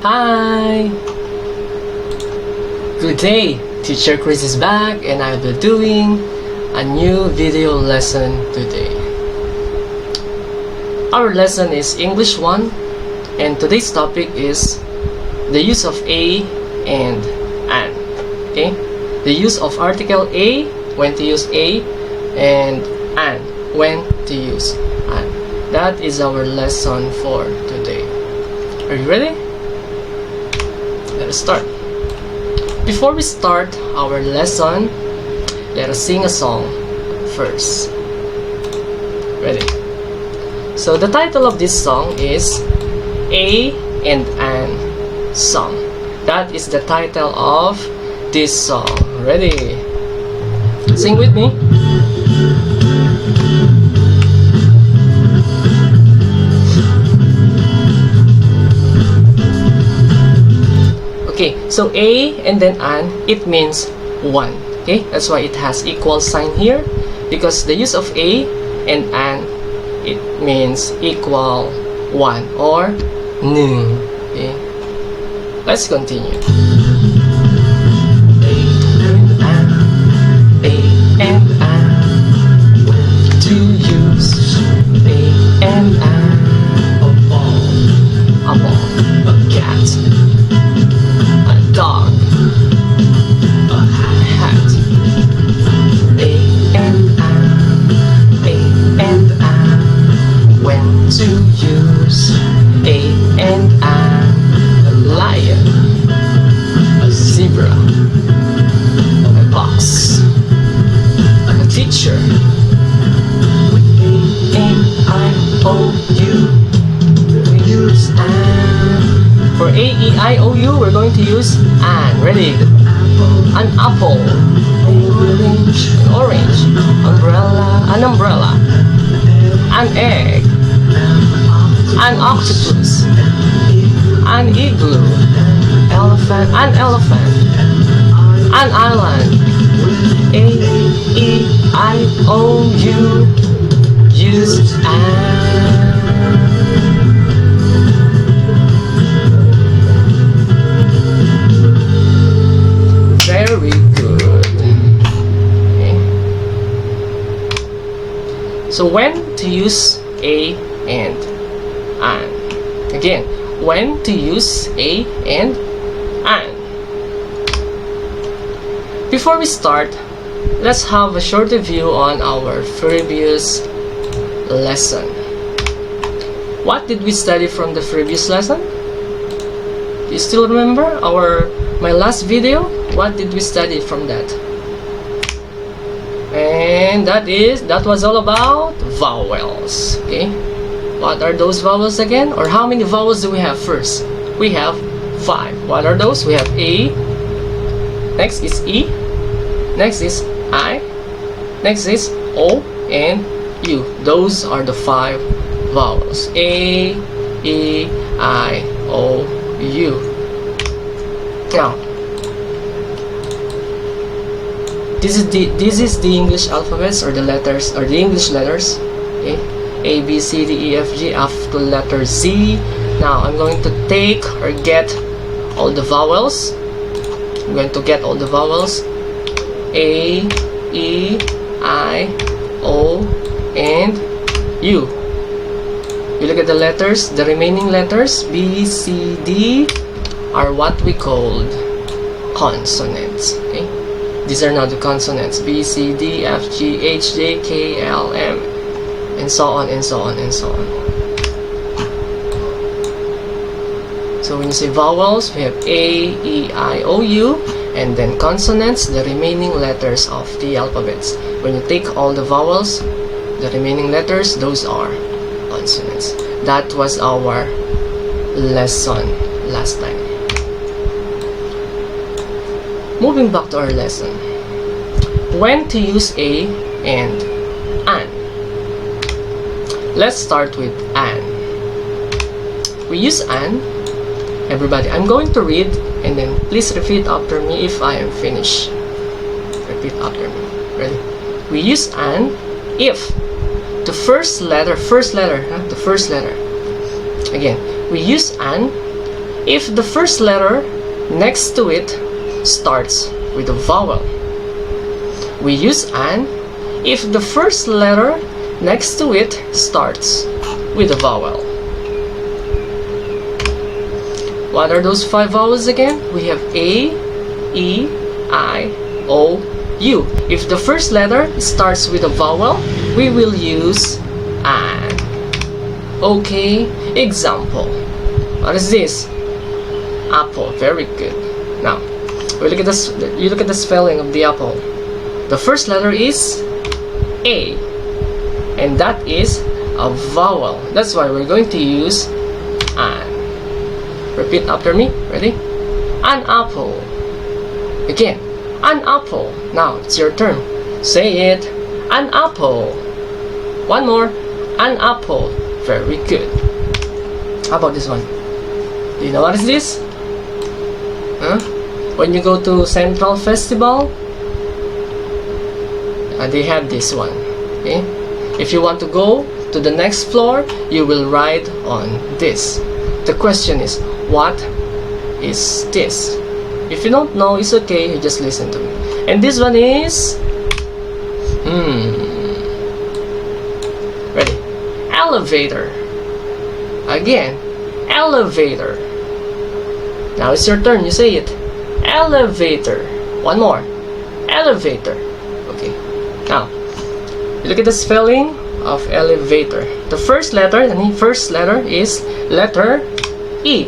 Hi! Good day! Teacher Chris is back and I'll be doing a new video lesson today. Our lesson is English 1 and today's topic is the use of a and an. Okay? The use of article a, when to use a, and an, when to use an. That is our lesson for today. Are you ready? Let us start. Before we start our lesson, let us sing a song first. Ready? So the title of this song is A and An Song. That is the title of this song. Ready? Sing with me. Okay, so a and then an, it means one. Okay, that's why it has equal sign here, because the use of a and an, it means equal one or nun. Okay, let's continue. A and an, when to use a and an, a ball, a cat, dog, a hat. A and an, when to use a and an, a lion, a zebra, a box, a teacher. With A-E-I-O-U, we use an. For A-E-I-O-U, we're going to use an. Ready? An apple, an orange, an umbrella, an egg, an octopus, an igloo, an elephant, an island. A-E-I-O-U, use an. Very good. Okay. So when to use a and an? Again, when to use a and an? Before we start, let's have a short review on our previous lesson. What did we study from the previous lesson? Do you still remember my last video? What did we study from that? And that was all about vowels. Okay, what are those vowels again? Or how many vowels do we have first? We have 5. What are those? We have a, next is e, next is I, next is o, and u. Those are the 5 vowels: a, e, I, o, u. Now, this is the English alphabets, or the letters, or the English letters. Okay, A, B, C, D, E, F, G, up to letter Z. Now I'm going to take or get all the vowels. I'm going to get all the vowels: A, E, I, O, and U. You look at the letters. The remaining letters B, C, D are what we called consonants. Okay, these are now the consonants: B, C, D, F, G, H, J, K, L, M, and so on and so on and so on. So when you say vowels, we have A, E, I, O, U, and then consonants, the remaining letters of the alphabets. When you take all the vowels, the remaining letters, those are consonants. That was our lesson last time. Moving back to our lesson. When to use a and an? Let's start with an. We use an. Everybody, I'm going to read and then please repeat after me if I am finished. Repeat after me. Ready? We use an if the first letter, again, we use an if the first letter next to it starts with a vowel. We use an if the first letter next to it starts with a vowel. What are those 5 vowels again? We have A, E, I, O, U. If the first letter starts with a vowel, we will use an. Okay, example. What is this? Apple. Very good. Now, we look at this. You look at the spelling of the apple. The first letter is A, and that is a vowel. That's why we're going to use an. Repeat after me. Ready? An apple. Again, an apple. Now it's your turn. Say it. An apple. One more. An apple. Very good. How about this one? Do you know what is this? Huh? When you go to Central Festival, they have this one. Okay? If you want to go to the next floor, you will ride on this. The question is, what is this? If you don't know, it's okay. You just listen to me. And this one is ready? Elevator. Again, elevator. Now it's your turn. You say it. Elevator. One more. Elevator. Okay. Now, you look at the spelling of elevator. The first letter, is letter E,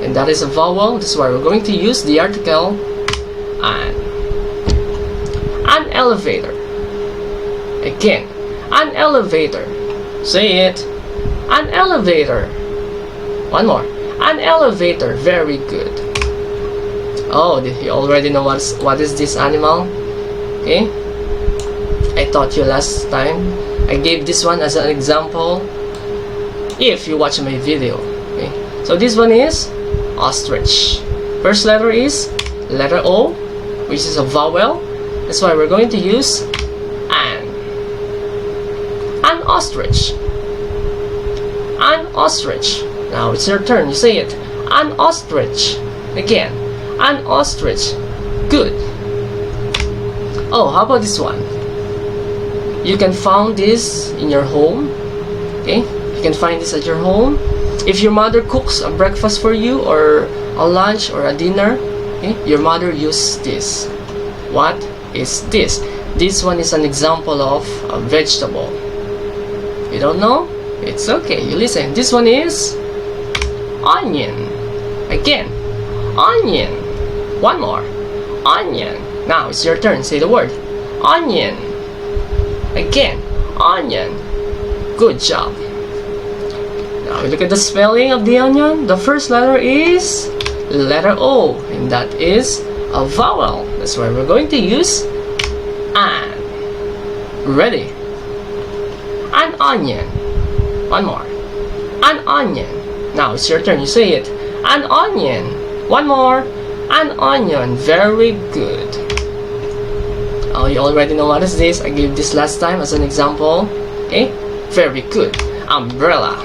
and that is a vowel. That's why we're going to use the article an. An elevator. Again, an elevator. Say it. An elevator. One more. An elevator. Very good. Oh, you already know what is this animal? Okay. I taught you last time. I gave this one as an example if you watch my video. Okay. So this one is ostrich. First letter is letter O, which is a vowel. That's why we're going to use an. An ostrich. An ostrich. Now it's your turn. You say it. An ostrich. Again. An ostrich. Good. Oh, how about this one? You can find this in your home. Okay? You can find this at your home. If your mother cooks a breakfast for you, or a lunch, or a dinner, okay, your mother uses this. What is this? This one is an example of a vegetable. You don't know? It's okay. You listen. This one is onion. Again, onion. One more. Onion. Now it's your turn. Say the word. Onion. Again, onion. Good job. Now we look at the spelling of the onion. The first letter is letter O, and that is a vowel. That's why we're going to use an. Ready? An onion. One more. An onion. Now it's your turn. You say it. An onion. One more. An onion. Very good. Oh, you already know what is this. I gave this last time as an example. Okay? Very good. Umbrella.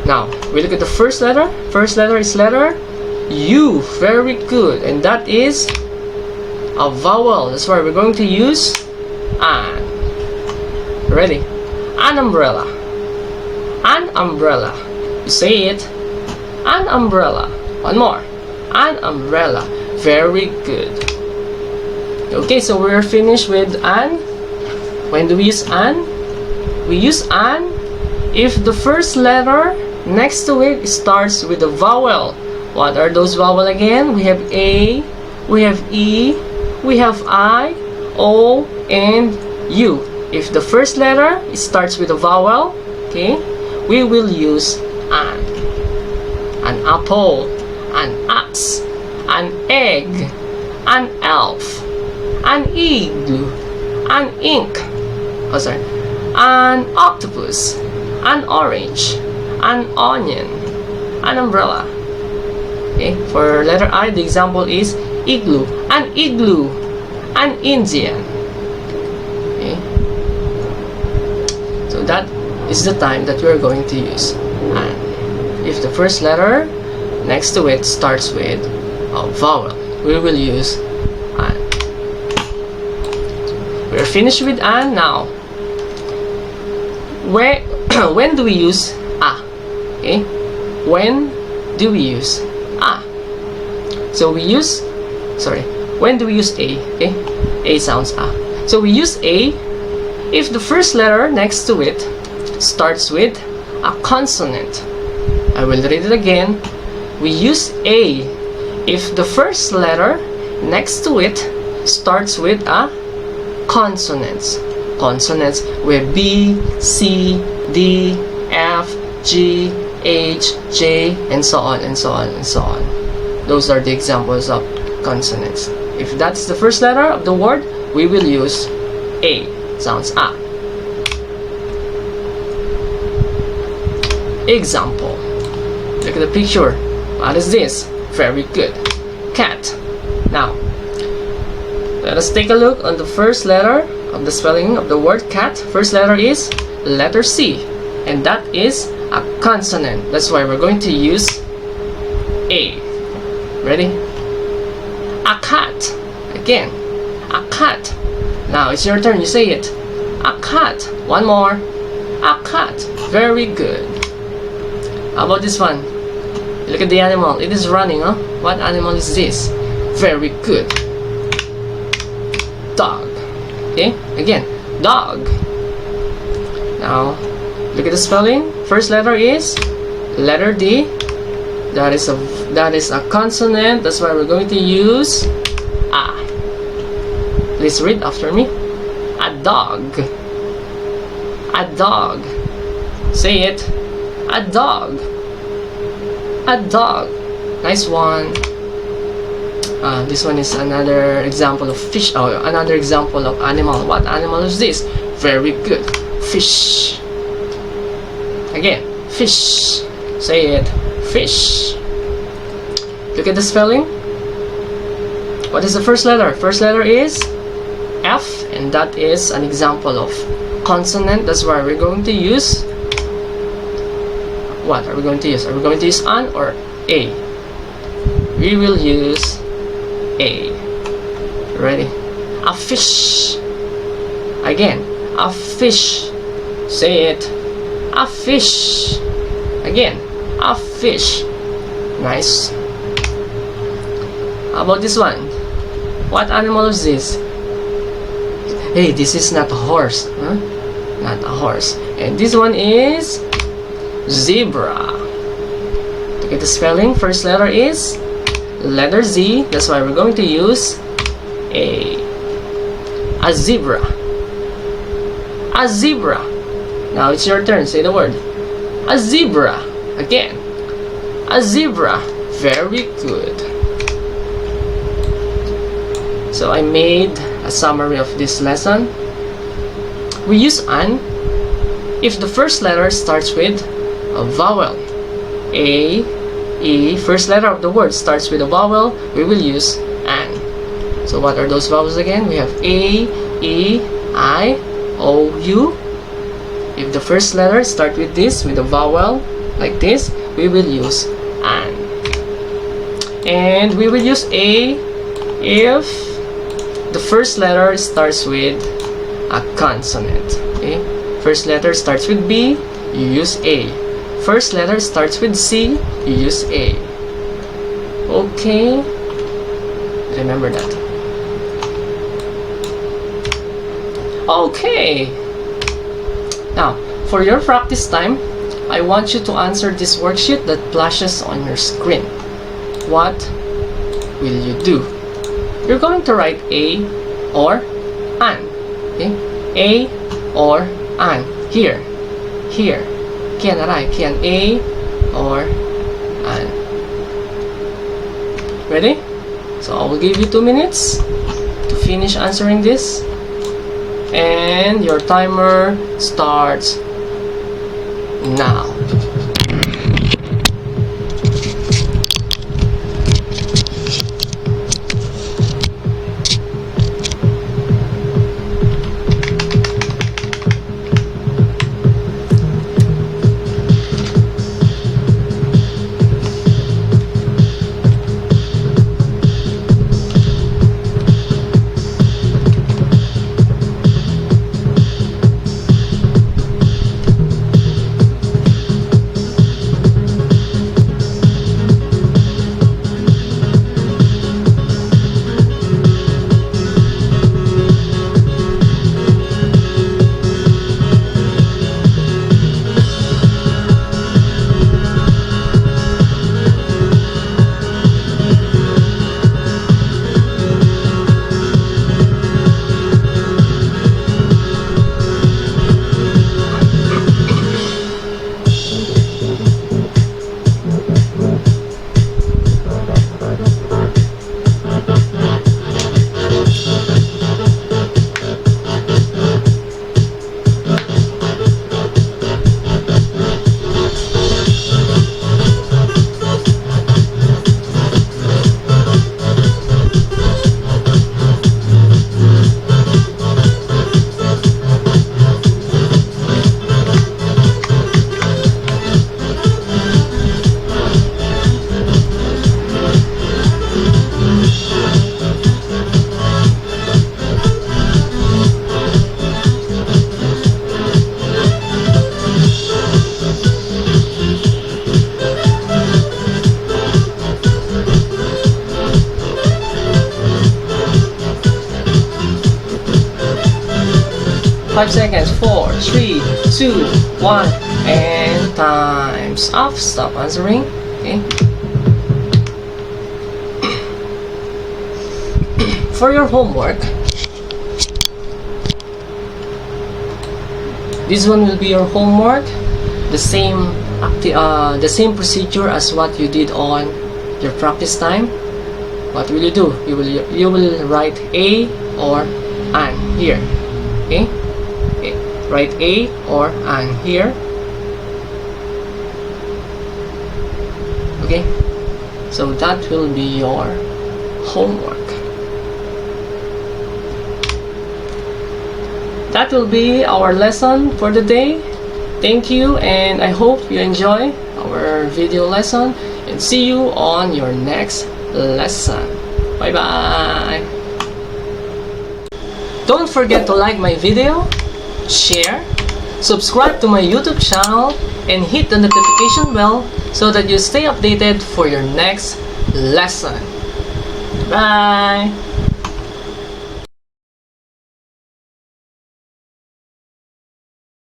Now, we look at the first letter. First letter is letter U. Very good. And that is a vowel. That's why we're going to use an. Ready? An umbrella. An umbrella. You say it. An umbrella. One more. An umbrella. Very good. Okay, so we're finished with an. When do we use an? We use an if the first letter next to it starts with a vowel. What are those vowels again? We have A, we have E, we have I, O, and U. If the first letter starts with a vowel, okay, we will use an. An apple, an axe, an egg, an elf, an igloo, an ink, an octopus, an orange, an onion, an umbrella. Okay, for letter I, the example is igloo, an Indian. Okay, so that is the time that we are going to use an. if the first letter next to it starts with a vowel, we will use an. We're finished with an now. When do we use a? Okay? When do we use a? So we use, when do we use a? Okay? A sounds a. So we use a if the first letter next to it starts with a consonant. I will read it again. We use a if the first letter next to it starts with a consonants. Consonants where B, C, D, F, G, H, J, and so on and so on and so on. Those are the examples of consonants. If that's the first letter of the word, we will use a. Sounds a. Example. Look at the picture. What is this? Very good. Cat. Now, let us take a look on the first letter of the spelling of the word cat. First letter is letter C, and that is a consonant. That's why we're going to use a. Ready? A cat. Again, a cat. Now it's your turn. You say it. A cat. One more. A cat. Very good. How about this one? Look at the animal. It is running, huh? What animal is this? Very good. Dog. Okay? Again, dog. Now, look at the spelling. First letter is letter D. That is a consonant. That's why we're going to use a. Please read after me. A dog. A dog. Say it. A dog. A dog. Nice one. This one is another example of fish. Oh, another example of animal. What animal is this? Very good. Fish. Again, fish. Say it. Fish. Look at the spelling. What is the first letter? First letter is F, and that is an example of consonant. That's why we're going to use. What are we going to use? Are we going to use an or a? We will use a. Ready? A fish. Again, a fish. Say it. A fish. Again, a fish. Nice. How about this one? What animal is this? Hey, this is not a horse. Huh? Not a horse. And this one is zebra. Look at the spelling. First letter is letter Z. That's why we're going to use a. A zebra. A zebra. Now it's your turn. Say the word. A zebra. Again. A zebra. Very good. So I made a summary of this lesson. We use an if the first letter starts with a vowel. A, E, first letter of the word starts with a vowel, we will use an. So what are those vowels again? We have A, E, I, O, U. If the first letter start with this, with a vowel, like this, we will use an. And we will use A if the first letter starts with a consonant. Okay? First letter starts with B, you use A. First letter starts with C, you use A. Okay? Remember that. Okay! Now, for your practice time, I want you to answer this worksheet that flashes on your screen. What will you do? You're going to write A or an. Okay? A or an. Here. Here. Can I? Can A or an. Ready? So I will give you 2 minutes to finish answering this. And your timer starts now. 5 seconds. 4, 3, 2, 1, and time's up. Stop answering. Okay. For your homework, this one will be your homework. The same procedure as what you did on your practice time. What will you do? You will write A or an here. Okay? Write A or an here. Okay? So that will be your homework. That will be our lesson for the day. Thank you, and I hope you enjoy our video lesson, and see you on your next lesson. Bye bye. Don't forget to like my video, share, subscribe to my YouTube channel, and hit the notification bell so that you stay updated for your next lesson. Bye.